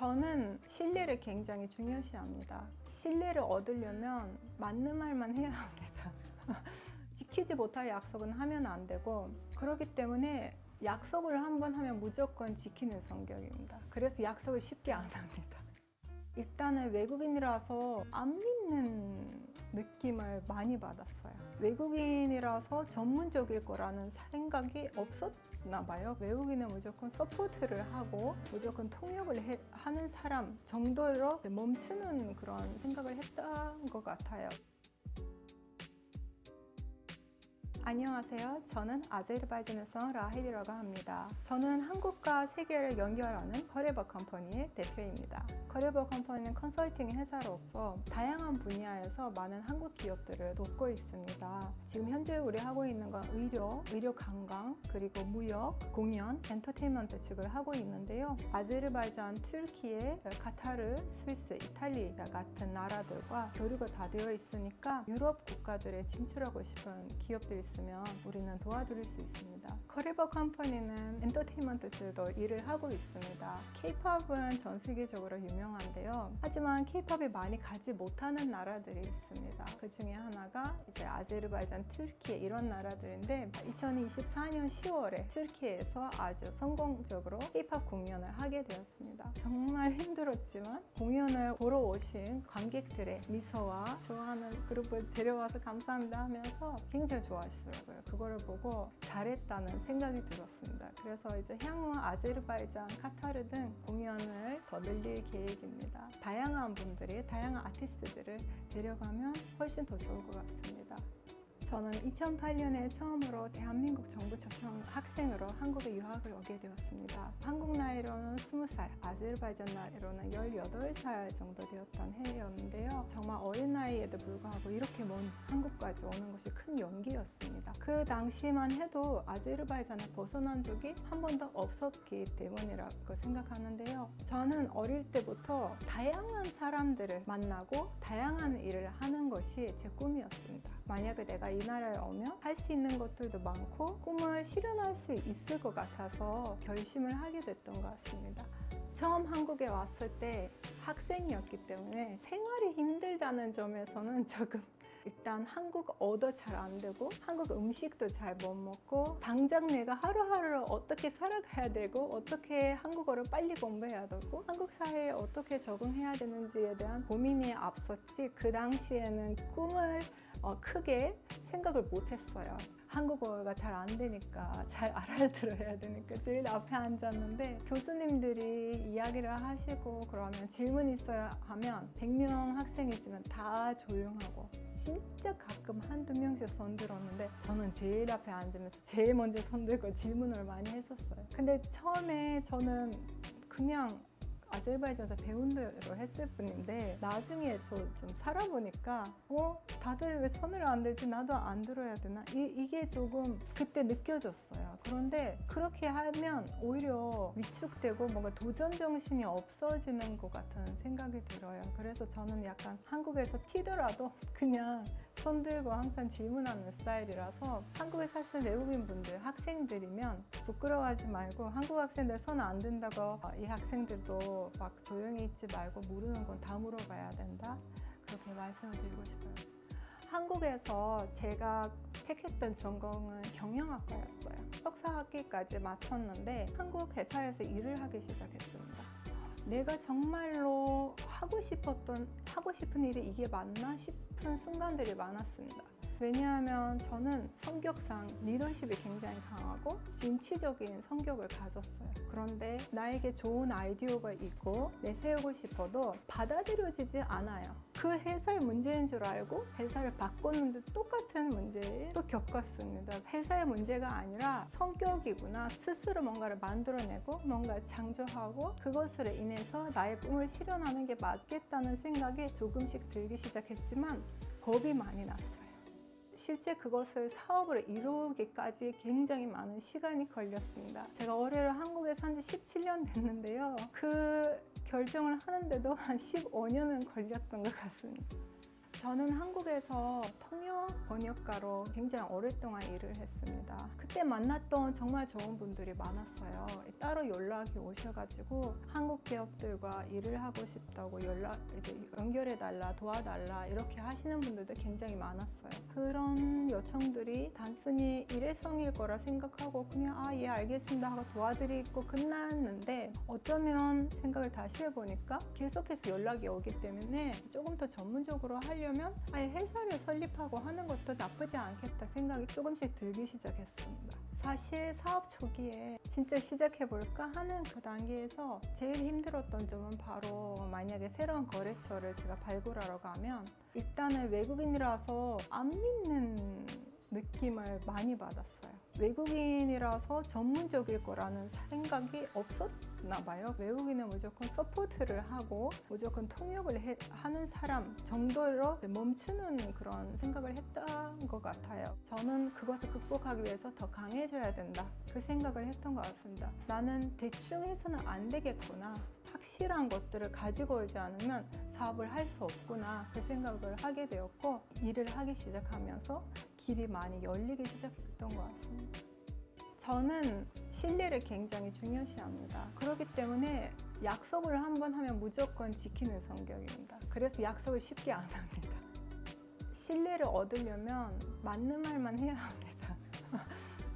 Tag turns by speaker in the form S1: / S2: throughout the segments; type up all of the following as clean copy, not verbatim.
S1: 저는 신뢰를 굉장히 중요시합니다. 신뢰를 얻으려면 맞는 말만 해야 합니다. 지키지 못할 약속은 하면 안 되고, 그렇기 때문에 약속을 한번 하면 무조건 지키는 성격입니다. 그래서 약속을 쉽게 안 합니다. 일단은 외국인이라서 안 믿는 느낌을 많이 받았어요. 외국인이라서 전문적일 거라는 생각이 없었나 봐요. 외국인은 무조건 서포트를 하고 무조건 통역을 하는 사람 정도로 멈추는 그런 생각을 했던 것 같아요. 안녕하세요. 저는 아제르바이잔에서 라헬이라고 합니다. 저는 한국과 세계를 연결하는 커리버 컴퍼니의 대표입니다. 커리버 컴퍼니는 컨설팅 회사로서 다양한 분야에서 많은 한국 기업들을 돕고 있습니다. 지금 현재 우리 하고 있는 건 의료 관광, 그리고 무역, 공연, 엔터테인먼트 측을 하고 있는데요. 아제르바이잔, 튀르키예, 카타르, 스위스, 이탈리아 같은 나라들과 교류가 다 되어 있으니까 유럽 국가들에 진출하고 싶은 기업들이 있으면 우리는 도와드릴 수 있습니다. 커리버 컴퍼니는 엔터테인먼트 쪽도 일을 하고 있습니다. K-팝은 전 세계적으로 유명한데요. 하지만 K-팝이 많이 가지 못하는 나라들이 있습니다. 그 중에 하나가 이제 아제르바이잔, 튀르키예 이런 나라들인데 2024년 10월에 튀르키예에서 아주 성공적으로 K-팝 공연을 하게 되었습니다. 정말 힘들었지만 공연을 보러 오신 관객들의 미소와 좋아하는 그룹을 데려와서 감사합니다 하면서 굉장히 좋아하셨어요. 그거를 보고 잘했다는 생각이 들었습니다. 그래서 이제 향후 아제르바이잔, 카타르 등 공연을 더 늘릴 계획입니다. 다양한 분들이, 다양한 아티스트들을 데려가면 훨씬 더 좋을 것 같습니다. 저는 2008년에 처음으로 대한민국 정부 초청 학생으로 한국에 유학을 오게 되었습니다. 한국 나이로는 20살, 아제르바이잔 나이로는 18살 정도 되었던 해였는데요. 정말 어린 나이에도 불구하고 이렇게 먼 한국까지 오는 것이 큰 용기였습니다. 그 당시만 해도 아제르바이잔을 벗어난 적이 한 번도 없었기 때문이라고 생각하는데요. 저는 어릴 때부터 다양한 사람들을 만나고 다양한 일을 하는 것이 제 꿈이었습니다. 만약에 내가 이 나라에 오면 할 수 있는 것들도 많고 꿈을 실현할 수 있을 것 같아서 결심을 하게 됐던 것 같습니다. 처음 한국에 왔을 때 학생이었기 때문에 생활이 힘들다는 점에서는 조금 일단 한국어도 잘 안 되고 한국 음식도 잘 못 먹고 당장 내가 하루하루 어떻게 살아가야 되고 어떻게 한국어를 빨리 공부해야 되고 한국 사회에 어떻게 적응해야 되는지에 대한 고민이 앞섰지 그 당시에는 꿈을 크게 생각을 못했어요. 한국어가 잘 안 되니까 잘 알아들어야 되니까 제일 앞에 앉았는데 교수님들이 이야기를 하시고 그러면 질문 있어야 하면 100명 학생이 있으면 다 조용하고 진짜 가끔 한두 명씩 손 들었는데 저는 제일 앞에 앉으면서 제일 먼저 손 들고 질문을 많이 했었어요. 근데 처음에 저는 그냥 아제르바이잔에서 배운 대로 했을 뿐인데 나중에 저 좀 살아보니까 다들 왜 손을 안 들지? 나도 안 들어야 되나? 이게 조금 그때 느껴졌어요. 그런데 그렇게 하면 오히려 위축되고 뭔가 도전 정신이 없어지는 것 같은 생각이 들어요. 그래서 저는 약간 한국에서 튀더라도 그냥 손 들고 항상 질문하는 스타일이라서 한국에 사시는 외국인 분들, 학생들이면 부끄러워하지 말고 한국 학생들 손 안 든다고 이 학생들도 막 조용히 있지 말고 모르는 건 다 물어봐야 된다. 그렇게 말씀을 드리고 싶어요. 한국에서 제가 택했던 전공은 경영학과였어요. 석사학위까지 마쳤는데 한국 회사에서 일을 하기 시작했습니다. 내가 정말로 하고 싶은 일이 이게 맞나 싶은 순간들이 많았습니다. 왜냐하면 저는 성격상 리더십이 굉장히 강하고 진취적인 성격을 가졌어요. 그런데 나에게 좋은 아이디어가 있고 내세우고 싶어도 받아들여지지 않아요. 그 회사의 문제인 줄 알고 회사를 바꿨는데 똑같은 문제를 또 겪었습니다. 회사의 문제가 아니라 성격이구나. 스스로 뭔가를 만들어내고 뭔가 창조하고 그것으로 인해서 나의 꿈을 실현하는 게 맞겠다는 생각이 조금씩 들기 시작했지만 겁이 많이 났어요. 실제 그것을 사업으로 이루기까지 굉장히 많은 시간이 걸렸습니다. 제가 올해로 한국에 산 지 17년 됐는데요. 그 결정을 하는데도 한 15년은 걸렸던 것 같습니다. 저는 한국에서 통역 번역가로 굉장히 오랫동안 일을 했습니다. 그때 만났던 정말 좋은 분들이 많았어요. 따로 연락이 오셔가지고 한국 기업들과 일을 하고 싶다고 연결해달라, 도와달라 이렇게 하시는 분들도 굉장히 많았어요. 그런 요청들이 단순히 일회성일 거라 생각하고 그냥 예 알겠습니다 하고 도와드리고 끝났는데, 어쩌면 생각을 다시 해보니까 계속해서 연락이 오기 때문에 조금 더 전문적으로 하려면 아예 회사를 설립하고 하는 것도 나쁘지 않겠다 생각이 조금씩 들기 시작했습니다. 사실 사업 초기에 진짜 시작해볼까 하는 그 단계에서 제일 힘들었던 점은 바로 만약에 새로운 거래처를 제가 발굴하러 가면 일단은 외국인이라서 안 믿는 느낌을 많이 받았어요. 외국인이라서 전문적일 거라는 생각이 없었나 봐요. 외국인은 무조건 서포트를 하고 무조건 통역을 하는 사람 정도로 멈추는 그런 생각을 했던 것 같아요. 저는 그것을 극복하기 위해서 더 강해져야 된다, 그 생각을 했던 것 같습니다. 나는 대충 해서는 안 되겠구나, 확실한 것들을 가지고 오지 않으면 사업을 할 수 없구나, 그 생각을 하게 되었고 일을 하기 시작하면서 길이 많이 열리기 시작했던 것 같습니다. 저는 신뢰를 굉장히 중요시합니다. 그렇기 때문에 약속을 한번 하면 무조건 지키는 성격입니다. 그래서 약속을 쉽게 안 합니다. 신뢰를 얻으려면 맞는 말만 해야 합니다.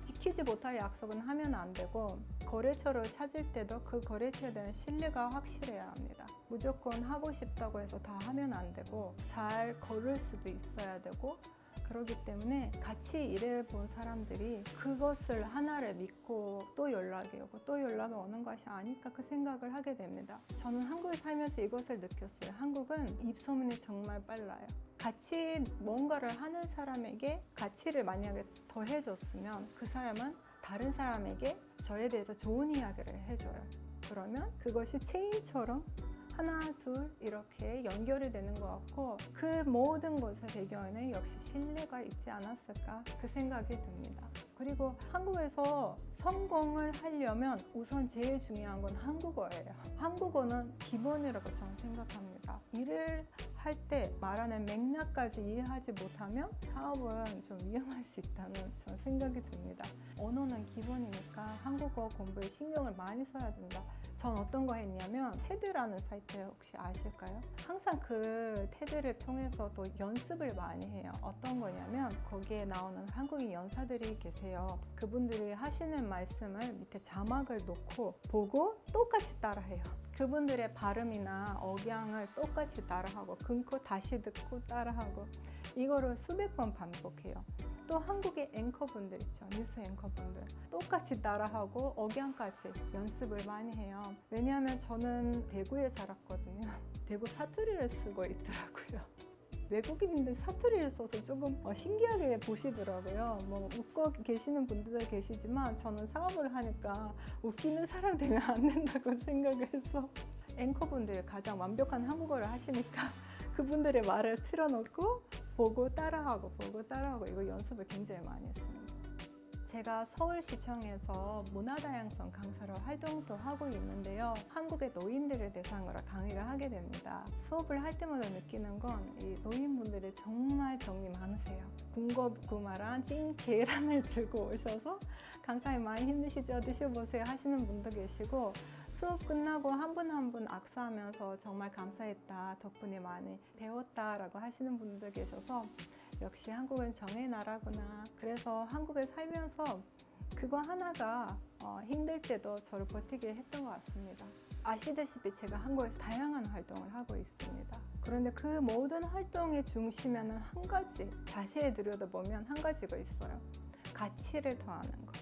S1: 지키지 못할 약속은 하면 안 되고, 거래처를 찾을 때도 그 거래처에 대한 신뢰가 확실해야 합니다. 무조건 하고 싶다고 해서 다 하면 안 되고 잘 걸을 수도 있어야 되고, 그렇기 때문에 같이 일해본 사람들이 그것을 하나를 믿고 또 연락이 오고 또 연락이 오는 것이 아닐까, 그 생각을 하게 됩니다. 저는 한국에 살면서 이것을 느꼈어요. 한국은 입소문이 정말 빨라요. 같이 뭔가를 하는 사람에게 가치를 만약에 더해줬으면 그 사람은 다른 사람에게 저에 대해서 좋은 이야기를 해줘요. 그러면 그것이 체인처럼 하나, 둘 이렇게 연결이 되는 것 같고, 그 모든 것의 배경에는 역시 신뢰가 있지 않았을까, 그 생각이 듭니다. 그리고 한국에서 성공을 하려면 우선 제일 중요한 건 한국어예요. 한국어는 기본이라고 저는 생각합니다. 일을 할 때 말하는 맥락까지 이해하지 못하면 사업은 좀 위험할 수 있다는 저는 생각이 듭니다. 언어는 기본이니까 한국어 공부에 신경을 많이 써야 된다. 전 어떤 거 했냐면 테드라는 사이트 혹시 아실까요? 항상 그 테드를 통해서 또 연습을 많이 해요. 어떤 거냐면 거기에 나오는 한국인 연사들이 계세요. 그분들이 하시는 말씀을 밑에 자막을 놓고 보고 똑같이 따라해요. 그분들의 발음이나 억양을 똑같이 따라하고 끊고 다시 듣고 따라하고, 이거를 수백 번 반복해요. 또 한국의 앵커분들 있죠. 뉴스 앵커분들 똑같이 따라하고 억양까지 연습을 많이 해요. 왜냐하면 저는 대구에 살았거든요. 대구 사투리를 쓰고 있더라고요. 외국인들 사투리를 써서 조금 신기하게 보시더라고요. 웃고 계시는 분들도 계시지만 저는 사업을 하니까 웃기는 사람 되면 안 된다고 생각해서, 앵커분들이 가장 완벽한 한국어를 하시니까 그분들의 말을 틀어놓고 보고 따라하고 이거 연습을 굉장히 많이 했습니다. 제가 서울시청에서 문화다양성 강사로 활동도 하고 있는데요. 한국의 노인들을 대상으로 강의를 하게 됩니다. 수업을 할 때마다 느끼는 건 이 노인분들이 정말 정이 많으세요. 군것구마랑 찐 계란을 들고 오셔서 강사님 많이 힘드시죠? 드셔보세요 하시는 분도 계시고, 수업 끝나고 한 분 한 분 악수하면서 정말 감사했다, 덕분에 많이 배웠다라고 하시는 분도 계셔서 역시 한국은 정의 나라구나. 그래서 한국에 살면서 그거 하나가 힘들 때도 저를 버티게 했던 것 같습니다. 아시다시피 제가 한국에서 다양한 활동을 하고 있습니다. 그런데 그 모든 활동의 중심에는 한 가지, 자세히 들여다보면 한 가지가 있어요. 가치를 더하는 것.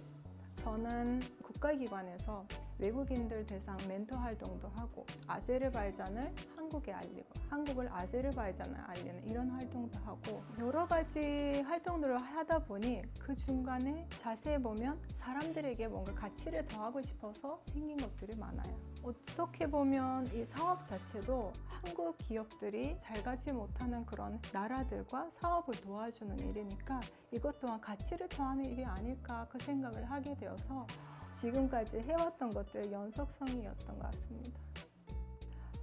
S1: 저는 국가기관에서 외국인들 대상 멘토 활동도 하고, 아제르바이잔을 한국에 알리고 한국을 아제르바이잔에 알리는 이런 활동도 하고, 여러 가지 활동들을 하다 보니 그 중간에 자세히 보면 사람들에게 뭔가 가치를 더하고 싶어서 생긴 것들이 많아요. 어떻게 보면 이 사업 자체도 한국 기업들이 잘 가지 못하는 그런 나라들과 사업을 도와주는 일이니까 이것 또한 가치를 더하는 일이 아닐까, 그 생각을 하게 되어서 지금까지 해왔던 것들의 연속성이었던 것 같습니다.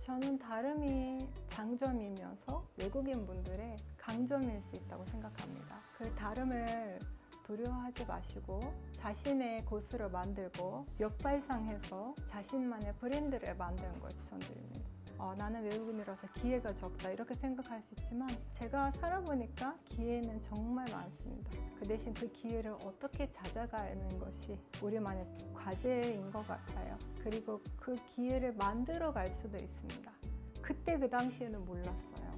S1: 저는 다름이 장점이면서 외국인 분들의 강점일 수 있다고 생각합니다. 그 다름을 두려워하지 마시고 자신의 곳으로 만들고 역발상해서 자신만의 브랜드를 만드는 걸 추천드립니다. 나는 외국인이라서 기회가 적다 이렇게 생각할 수 있지만 제가 살아보니까 기회는 정말 많습니다. 그 대신 그 기회를 어떻게 찾아가는 것이 우리만의 과제인 것 같아요. 그리고 그 기회를 만들어 갈 수도 있습니다. 그때 그 당시에는 몰랐어요.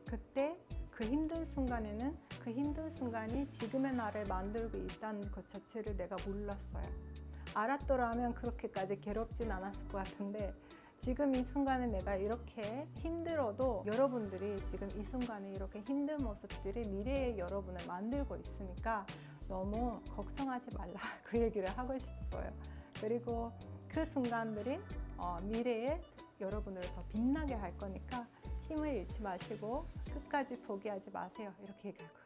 S1: 그때 그 힘든 순간에는 그 힘든 순간이 지금의 나를 만들고 있다는 것 자체를 내가 몰랐어요. 알았더라면 그렇게까지 괴롭진 않았을 것 같은데 지금 이 순간에 내가 이렇게 힘들어도 여러분들이 지금 이 순간에 이렇게 힘든 모습들이 미래의 여러분을 만들고 있으니까 너무 걱정하지 말라 그 얘기를 하고 싶어요. 그리고 그 순간들이 미래에 여러분을 더 빛나게 할 거니까 힘을 잃지 마시고 끝까지 포기하지 마세요. 이렇게 얘기할 거예요.